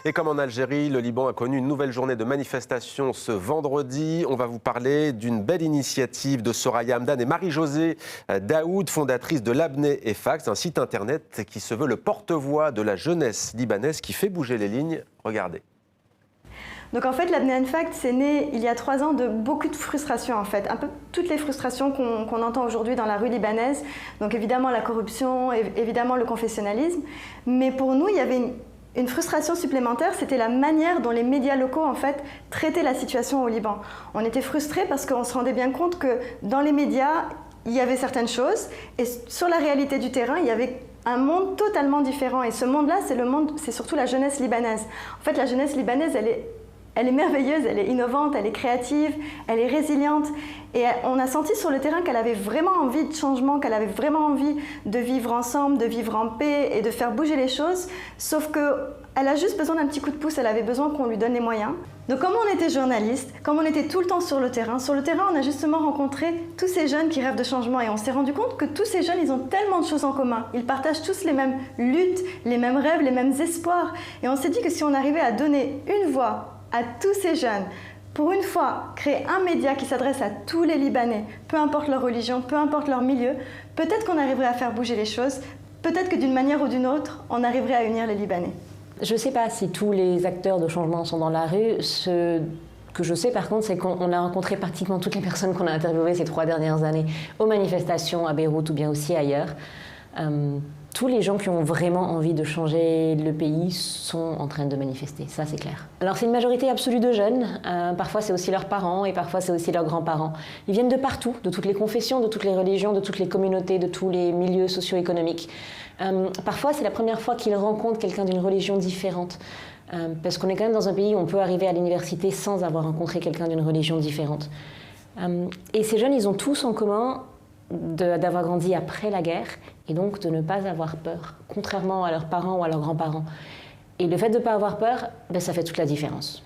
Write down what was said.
Et comme en Algérie, le Liban a connu une nouvelle journée de manifestation ce vendredi. On va vous parler d'une belle initiative de Soraya Hamdan et Marie-Josée Daoud, fondatrice de Labné et Fax, un site internet qui se veut le porte-voix de la jeunesse libanaise qui fait bouger les lignes. Regardez. Donc en fait, Labné et Fax, c'est né il y a 3 ans de beaucoup de frustrations en fait. Un peu toutes les frustrations qu'on entend aujourd'hui dans la rue libanaise. Donc évidemment la corruption, évidemment le confessionnalisme. Mais pour nous, il y avait une frustration supplémentaire, c'était la manière dont les médias locaux en fait traitaient la situation au Liban. On était frustrés parce qu'on se rendait bien compte que dans les médias, il y avait certaines choses et sur la réalité du terrain, il y avait un monde totalement différent. Et ce monde-là, c'est surtout la jeunesse libanaise. En fait, la jeunesse libanaise, elle est merveilleuse, elle est innovante, elle est créative, elle est résiliente. Et on a senti sur le terrain qu'elle avait vraiment envie de changement, qu'elle avait vraiment envie de vivre ensemble, de vivre en paix et de faire bouger les choses. Sauf qu'elle a juste besoin d'un petit coup de pouce, elle avait besoin qu'on lui donne les moyens. Donc comme on était journaliste, comme on était tout le temps sur le terrain, on a justement rencontré tous ces jeunes qui rêvent de changement. Et on s'est rendu compte que tous ces jeunes, ils ont tellement de choses en commun. Ils partagent tous les mêmes luttes, les mêmes rêves, les mêmes espoirs. Et on s'est dit que si on arrivait à donner une voix à tous ces jeunes, pour une fois, créer un média qui s'adresse à tous les Libanais, peu importe leur religion, peu importe leur milieu, peut-être qu'on arriverait à faire bouger les choses, peut-être que d'une manière ou d'une autre, on arriverait à unir les Libanais. Je ne sais pas si tous les acteurs de changement sont dans la rue. Ce que je sais par contre, c'est qu'on a rencontré pratiquement toutes les personnes qu'on a interviewées ces 3 dernières années aux manifestations à Beyrouth ou bien aussi ailleurs. Tous les gens qui ont vraiment envie de changer le pays sont en train de manifester, ça c'est clair. Alors c'est une majorité absolue de jeunes, parfois c'est aussi leurs parents et parfois c'est aussi leurs grands-parents. Ils viennent de partout, de toutes les confessions, de toutes les religions, de toutes les communautés, de tous les milieux socio-économiques. Parfois c'est la première fois qu'ils rencontrent quelqu'un d'une religion différente. Parce qu'on est quand même dans un pays où on peut arriver à l'université sans avoir rencontré quelqu'un d'une religion différente. Et ces jeunes, ils ont tous en commun d'avoir grandi après la guerre et donc de ne pas avoir peur, contrairement à leurs parents ou à leurs grands-parents. Et le fait de ne pas avoir peur, ça fait toute la différence.